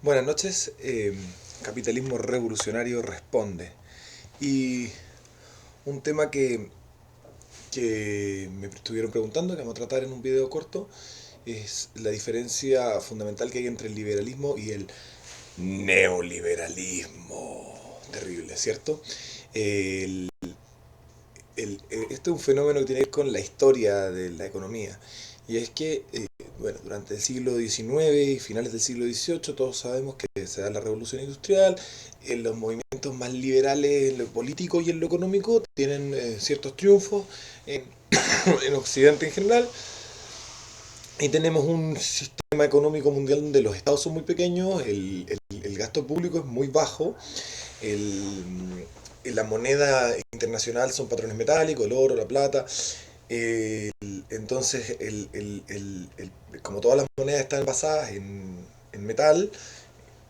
Buenas noches. Capitalismo revolucionario responde. Y un tema que me estuvieron preguntando, que vamos a tratar en un video corto, es la diferencia fundamental que hay entre el liberalismo y el neoliberalismo. Terrible, ¿cierto? El, este es un fenómeno que tiene que ver con la historia de la economía. Y es que, bueno, durante el siglo XIX y finales del siglo XVIII todos sabemos que se da la revolución industrial, los movimientos más liberales en lo político y en lo económico tienen ciertos triunfos en, en Occidente en general, y tenemos un sistema económico mundial donde los estados son muy pequeños, el gasto público es muy bajo, el, la moneda internacional son patrones metálicos, el oro, la plata. Entonces, como todas las monedas están basadas en metal,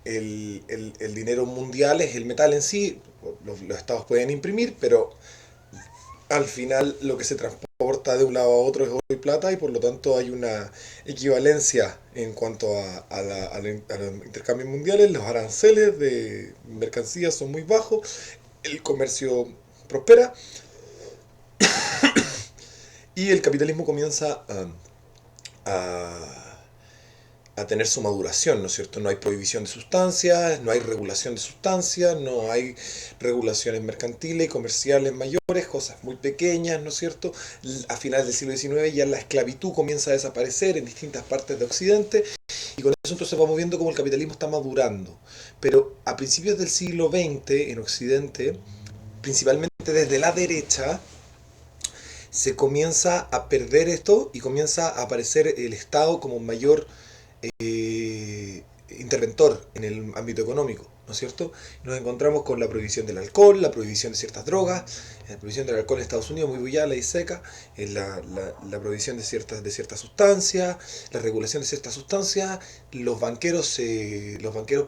el dinero mundial es el metal en sí. Los estados pueden imprimir, pero al final lo que se transporta de un lado a otro es oro y plata, y por lo tanto hay una equivalencia en cuanto a los intercambios mundiales. Los aranceles de mercancías son muy bajos, el comercio prospera y el capitalismo comienza a, a tener su maduración, ¿no es cierto? No hay prohibición de sustancias, no hay regulación de sustancias, no hay regulaciones mercantiles y comerciales mayores, cosas muy pequeñas, ¿no es cierto? A finales del siglo XIX ya la esclavitud comienza a desaparecer en distintas partes de Occidente, y con eso entonces vamos viendo cómo el capitalismo está madurando. Pero a principios del siglo XX en Occidente, principalmente desde la derecha, se comienza a perder esto y comienza a aparecer el Estado como mayor interventor en el ámbito económico, ¿no es cierto? Nos encontramos con la prohibición del alcohol, la prohibición de ciertas drogas, la prohibición del alcohol en Estados Unidos, muy bullada y seca, la prohibición de ciertas sustancias, la regulación de ciertas sustancias. Los banqueros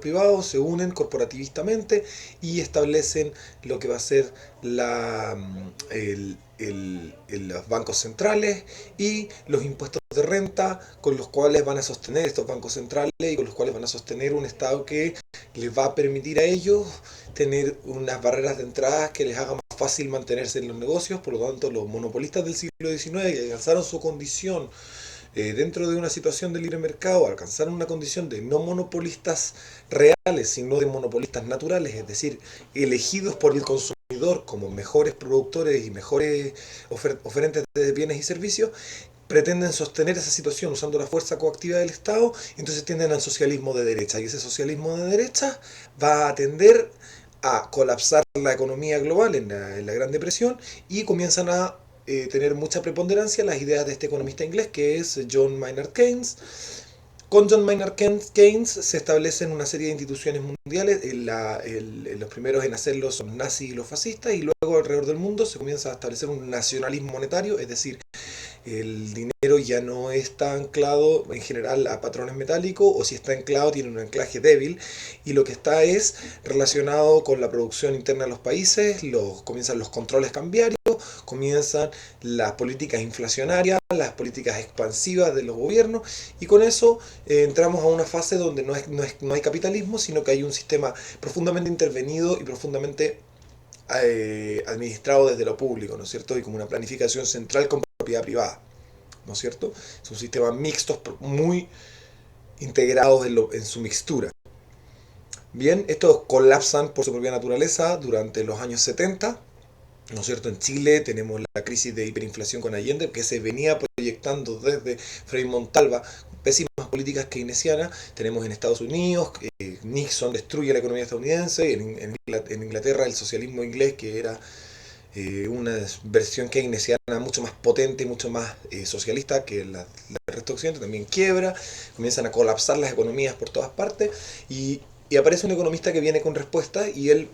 privados se unen corporativistamente y establecen lo que va a ser los bancos centrales y los impuestos de renta, con los cuales van a sostener estos bancos centrales y con los cuales van a sostener un Estado que les va a permitir a ellos tener unas barreras de entrada que les haga más fácil mantenerse en los negocios. Por lo tanto, los monopolistas del siglo XIX que alcanzaron su condición dentro de una situación de libre mercado, alcanzaron una condición de no monopolistas reales, sino de monopolistas naturales, es decir, elegidos por el consumidor como mejores productores y mejores oferentes de bienes y servicios, pretenden sostener esa situación usando la fuerza coactiva del Estado, y entonces tienden al socialismo de derecha. Y ese socialismo de derecha va a tender a colapsar la economía global en la Gran Depresión, y comienzan a tener mucha preponderancia las ideas de este economista inglés que es John Maynard Keynes. Con John Maynard Keynes se establecen una serie de instituciones mundiales. Los primeros en hacerlo son los nazis y los fascistas, y luego alrededor del mundo se comienza a establecer un nacionalismo monetario, es decir, el dinero ya no está anclado en general a patrones metálicos, o si está anclado tiene un anclaje débil, y lo que está es relacionado con la producción interna de los países. Comienzan los controles cambiarios, comienzan las políticas inflacionarias, las políticas expansivas de los gobiernos, y con eso entramos a una fase donde no hay capitalismo, sino que hay un sistema profundamente intervenido y profundamente administrado desde lo público, ¿no es cierto? Y como una planificación central con propiedad privada, ¿no es cierto? Son sistemas mixtos muy integrados en su mixtura. Bien, estos colapsan por su propia naturaleza durante los años 70, ¿no es cierto? En Chile tenemos la crisis de hiperinflación con Allende, que se venía proyectando desde Frei Montalva, pésimas políticas keynesianas. Tenemos en Estados Unidos, Nixon destruye la economía estadounidense, en Inglaterra el socialismo inglés, que era una versión keynesiana mucho más potente y mucho más socialista que la del resto de Occidente, también quiebra, comienzan a colapsar las economías por todas partes, y aparece un economista que viene con respuestas, y él,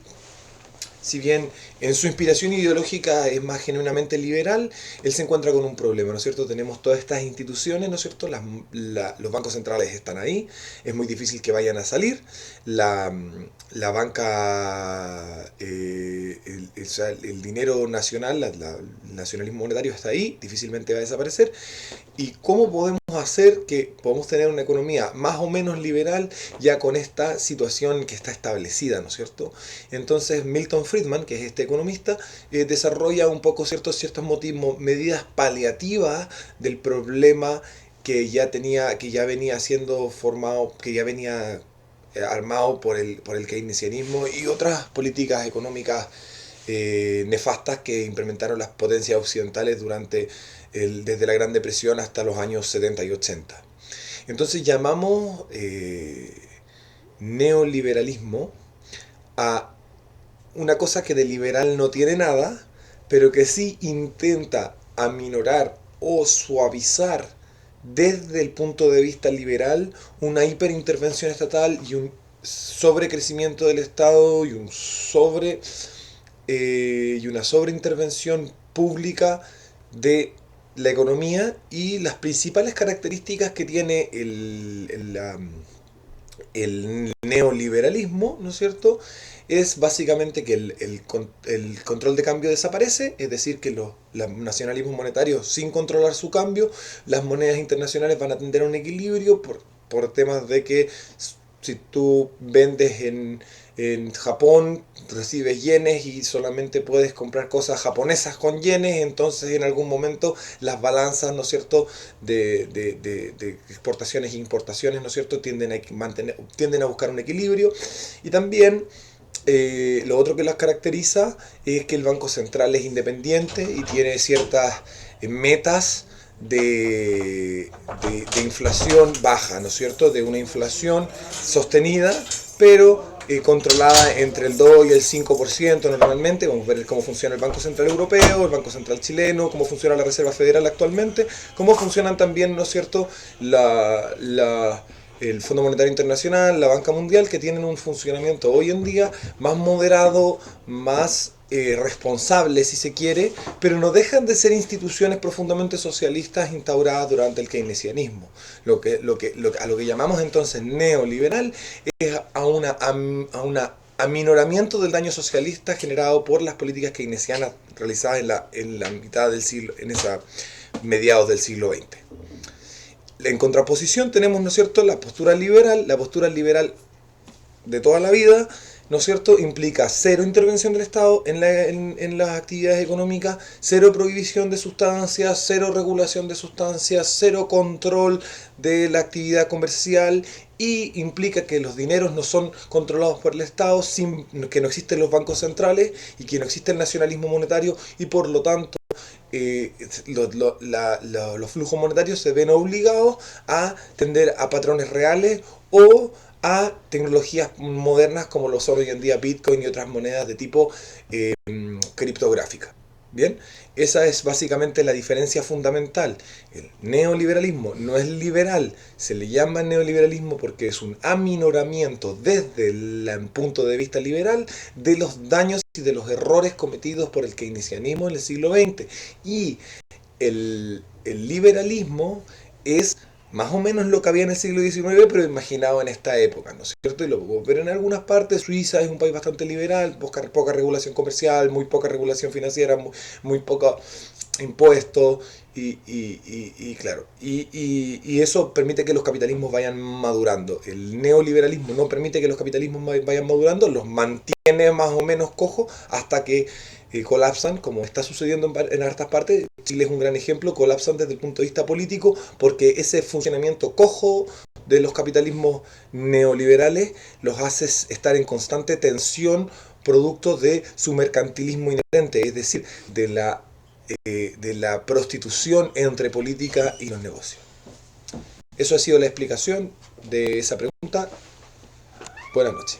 si bien en su inspiración ideológica es más genuinamente liberal, él se encuentra con un problema, ¿no es cierto? Tenemos todas estas instituciones, ¿no es cierto? Los bancos centrales están ahí, es muy difícil que vayan a salir, la, la banca, o sea, el dinero nacional, el nacionalismo monetario está ahí, difícilmente va a desaparecer. ¿Y cómo podemos hacer que podamos tener una economía más o menos liberal ya con esta situación que está establecida, ¿no es cierto? Entonces Milton Friedman, que es este economista, desarrolla un poco ciertas medidas paliativas del problema que ya venía siendo formado, que ya venía armado por el keynesianismo y otras políticas económicas nefastas que implementaron las potencias occidentales desde la Gran Depresión hasta los años 70 y 80. Entonces llamamos neoliberalismo a una cosa que de liberal no tiene nada, pero que sí intenta aminorar o suavizar desde el punto de vista liberal una hiperintervención estatal y un sobrecrecimiento del Estado y una sobreintervención pública de la economía y las principales características que tiene el neoliberalismo, ¿no es cierto? Es básicamente que el control de cambio desaparece, es decir, que los nacionalismos monetarios, sin controlar su cambio, las monedas internacionales van a tender a un equilibrio por temas de que si tú vendes en Japón, recibes yenes y solamente puedes comprar cosas japonesas con yenes, entonces en algún momento las balanzas, ¿no es cierto?, de exportaciones e importaciones, ¿no es cierto?, tienden a buscar un equilibrio. Y también lo otro que las caracteriza es que el Banco Central es independiente y tiene ciertas metas de inflación baja, ¿no es cierto?, de una inflación sostenida, pero controlada entre el 2 y el 5% normalmente. Vamos a ver cómo funciona el Banco Central Europeo, el Banco Central Chileno, cómo funciona la Reserva Federal actualmente, cómo funcionan también, ¿no es cierto?, el Fondo Monetario Internacional, la Banca Mundial, que tienen un funcionamiento hoy en día más moderado, más responsable si se quiere, pero no dejan de ser instituciones profundamente socialistas instauradas durante el keynesianismo. A lo que llamamos entonces neoliberal es a una aminoramiento del daño socialista generado por las políticas keynesianas realizadas en la mitad del siglo, mediados del siglo XX. En contraposición tenemos, ¿no es cierto?, la postura liberal de toda la vida, ¿no es cierto?, implica cero intervención del Estado en las actividades económicas, cero prohibición de sustancias, cero regulación de sustancias, cero control de la actividad comercial, y implica que los dineros no son controlados por el Estado, que no existen los bancos centrales y que no existe el nacionalismo monetario, y por lo tanto los flujos monetarios se ven obligados a tender a patrones reales o a tecnologías modernas como lo son hoy en día Bitcoin y otras monedas de tipo criptográfica. Bien, esa es básicamente la diferencia fundamental. El neoliberalismo no es liberal, se le llama neoliberalismo porque es un aminoramiento desde el punto de vista liberal de los daños y de los errores cometidos por el keynesianismo en el siglo XX. Y el liberalismo es más o menos lo que había en el siglo XIX, pero imaginado en esta época, ¿no es cierto? Y lo podemos ver en algunas partes. Suiza es un país bastante liberal, poca regulación comercial, muy poca regulación financiera, muy poco impuestos, claro, y eso permite que los capitalismos vayan madurando. El neoliberalismo no permite que los capitalismos vayan madurando, los mantiene más o menos cojos hasta que colapsan, como está sucediendo en hartas partes. Chile es un gran ejemplo, colapsan desde el punto de vista político porque ese funcionamiento cojo de los capitalismos neoliberales los hace estar en constante tensión producto de su mercantilismo inherente, es decir, de la prostitución entre política y los negocios. Eso ha sido la explicación de esa pregunta. Buenas noches.